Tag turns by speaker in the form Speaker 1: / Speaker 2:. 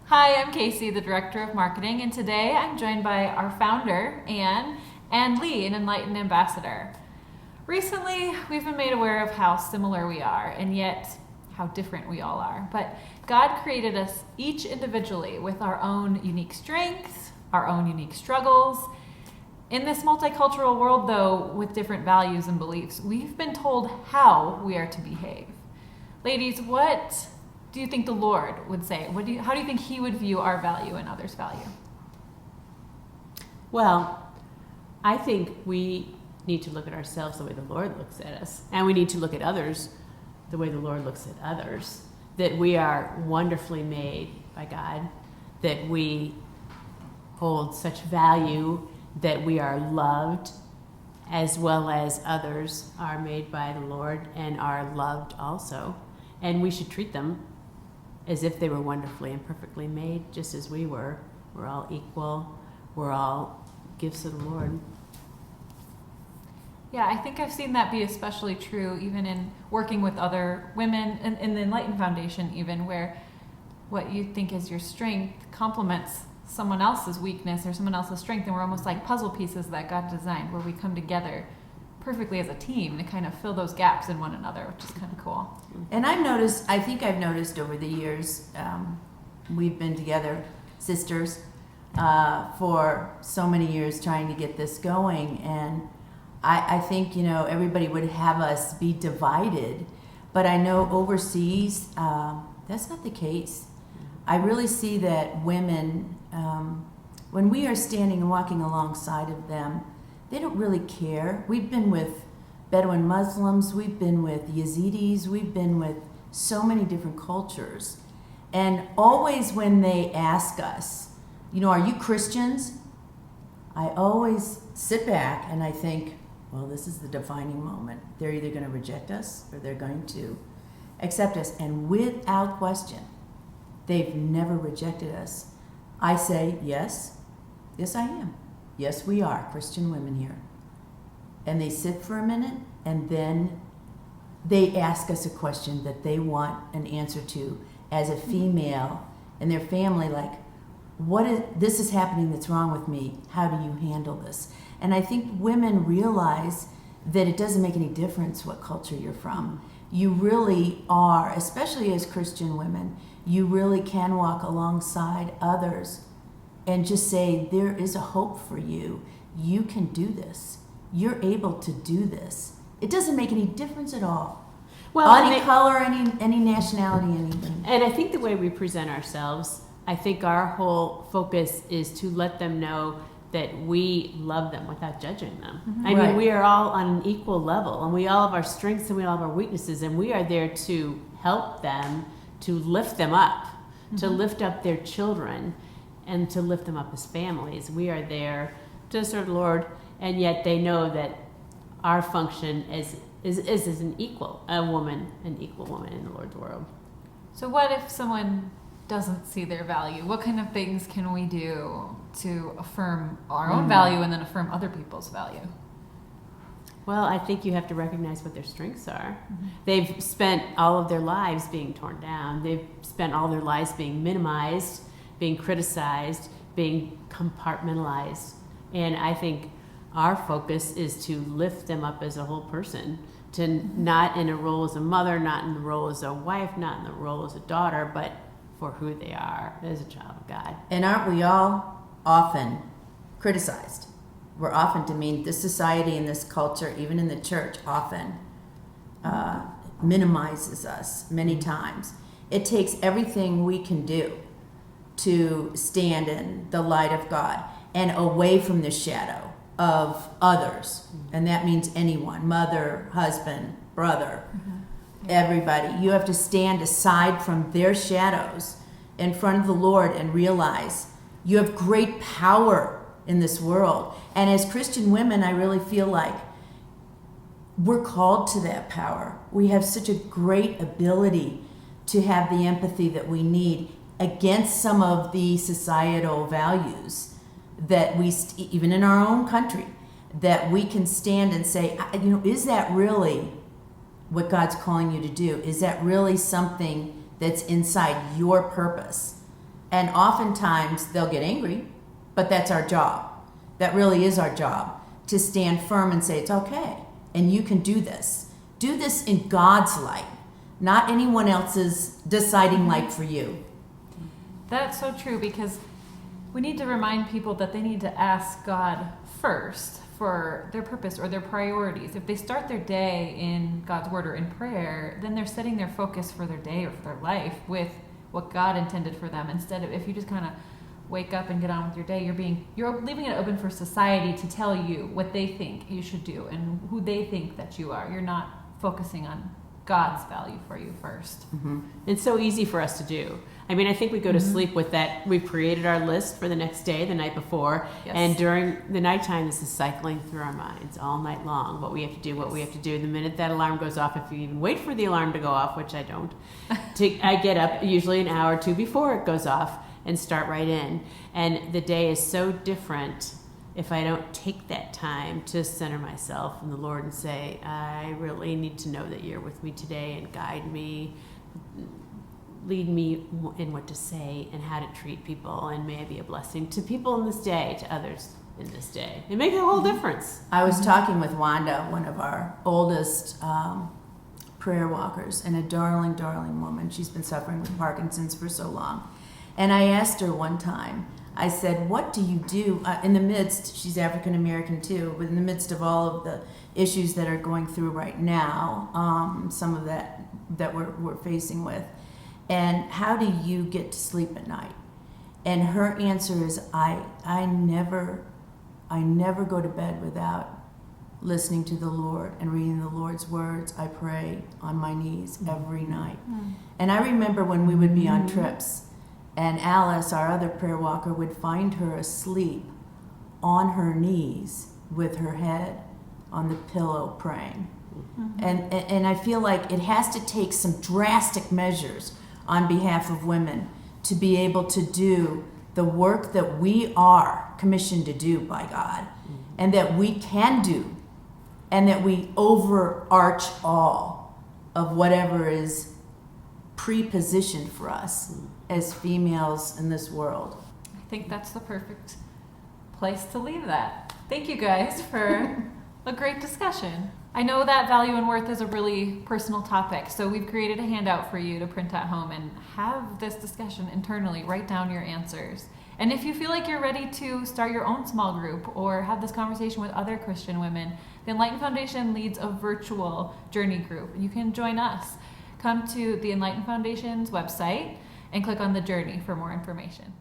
Speaker 1: Hi, I'm Casey, the Director of Marketing, and today I'm joined by our founder, Anne, and Lee, an enlightened ambassador. Recently, we've been made aware of how similar we are, and yet how different we all are. But God created us each individually with our own unique strengths, our own unique struggles. In this multicultural world, though, with different values and beliefs, we've been told how we are to behave. Ladies, what do you think the Lord would say? How do you think he would view our value and others' value?
Speaker 2: Well, I think we need to look at ourselves the way the Lord looks at us. And we need to look at others the way the Lord looks at others. That we are wonderfully made by God. That we hold such value. That we are loved, as well as others are made by the Lord and are loved also. And we should treat them as if they were wonderfully and perfectly made, just as we were. We're all equal. We're all gifts of the Lord.
Speaker 1: Yeah, I think I've seen that be especially true even in working with other women in the Enlightened Foundation, even where what you think is your strength complements someone else's weakness or someone else's strength, and we're almost like puzzle pieces that God designed, where we come together perfectly as a team to kind of fill those gaps in one another, which is kind of cool.
Speaker 3: And I've noticed over the years, we've been together, sisters, for so many years trying to get this going. And I think, everybody would have us be divided. But I know overseas, that's not the case. I really see that women, when we are standing and walking alongside of them, they don't really care. We've been with Bedouin Muslims, we've been with Yazidis, we've been with so many different cultures. And always when they ask us, are you Christians? I always sit back and I think, well, this is the defining moment. They're either going to reject us or they're going to accept us. And without question, they've never rejected us. I say, yes, I am. Yes, we are Christian women here. And they sit for a minute, and then they ask us a question that they want an answer to as a female and their family, like, this is happening that's wrong with me. How do you handle this? And I think women realize that it doesn't make any difference what culture you're from. You really are, especially as Christian women, you really can walk alongside others and just say, there is a hope for you. You can do this. You're able to do this. It doesn't make any difference at all.
Speaker 2: Well,
Speaker 3: any color, any nationality, anything.
Speaker 2: And I think the way we present ourselves, I think our whole focus is to let them know that we love them without judging them. Mm-hmm. I mean, we are all on an equal level, and we all have our strengths and we all have our weaknesses, and we are there to help them, to lift them up, to lift up their children, and to lift them up as families. We are there to serve the Lord, and yet they know that our function is an equal woman in the Lord's world.
Speaker 1: So what if someone doesn't see their value? What kind of things can we do to affirm our own value and then affirm other people's value?
Speaker 2: Well, I think you have to recognize what their strengths are. Mm-hmm. They've spent all of their lives being torn down. They've spent all their lives being minimized, being criticized, being compartmentalized. And I think our focus is to lift them up as a whole person, to not in a role as a mother, not in the role as a wife, not in the role as a daughter, but for who they are as a child of God.
Speaker 3: And aren't we all often criticized? We're often demeaned. This society and this culture, even in the church, often minimizes us many times. It takes everything we can do to stand in the light of God and away from the shadow of others. And that means anyone, mother, husband, brother, everybody. You have to stand aside from their shadows in front of the Lord and realize you have great power in this world. And as Christian women, I really feel like we're called to that power. We have such a great ability to have the empathy that we need against some of the societal values that we, even in our own country, that we can stand and say, is that really what God's calling you to do? Is that really something that's inside your purpose? And oftentimes they'll get angry, but that's our job. That really is our job, to stand firm and say, it's okay, and you can do this. Do this in God's light, not anyone else's deciding light for you.
Speaker 1: That's so true, because we need to remind people that they need to ask God first for their purpose or their priorities. If they start their day in God's word or in prayer, then they're setting their focus for their day or for their life with what God intended for them. Instead of, if you just kind of wake up and get on with your day, you're leaving it open for society to tell you what they think you should do and who they think that you are. You're not focusing on God's value for you first.
Speaker 2: It's so easy for us to do. I mean, I think we go to sleep with that. We've created our list for the next day, the night before.
Speaker 1: Yes.
Speaker 2: And during the nighttime, this is cycling through our minds all night long. What we have to do, what we have to do. The minute that alarm goes off, if you even wait for the alarm to go off, which I don't, I get up usually an hour or two before it goes off and start right in. And the day is so different if I don't take that time to center myself in the Lord and say, I really need to know that you're with me today and guide me, lead me in what to say and how to treat people, and may I be a blessing to people in this day, to others in this day. It makes a whole difference.
Speaker 3: I was talking with Wanda, one of our oldest prayer walkers, and a darling, darling woman. She's been suffering with Parkinson's for so long. And I asked her one time, I said, what do you do in the midst, she's African American too, but in the midst of all of the issues that are going through right now, some of that we're facing with, and how do you get to sleep at night? And her answer is, I never go to bed without listening to the Lord and reading the Lord's words. I pray on my knees every night. And I remember when we would be on trips, and Alice, our other prayer walker, would find her asleep on her knees with her head on the pillow praying. And I feel like it has to take some drastic measures on behalf of women to be able to do the work that we are commissioned to do by God, and that we can do, and that we overarch all of whatever is pre-positioned for us as females in this world.
Speaker 1: I think that's the perfect place to leave that. Thank you guys for a great discussion. I know that value and worth is a really personal topic, so we've created a handout for you to print at home and have this discussion internally. Write down your answers. And if you feel like you're ready to start your own small group or have this conversation with other Christian women, the Enlighten Foundation leads a virtual journey group. You can join us. Come to the Enlighten Foundation's website and click on the journey for more information.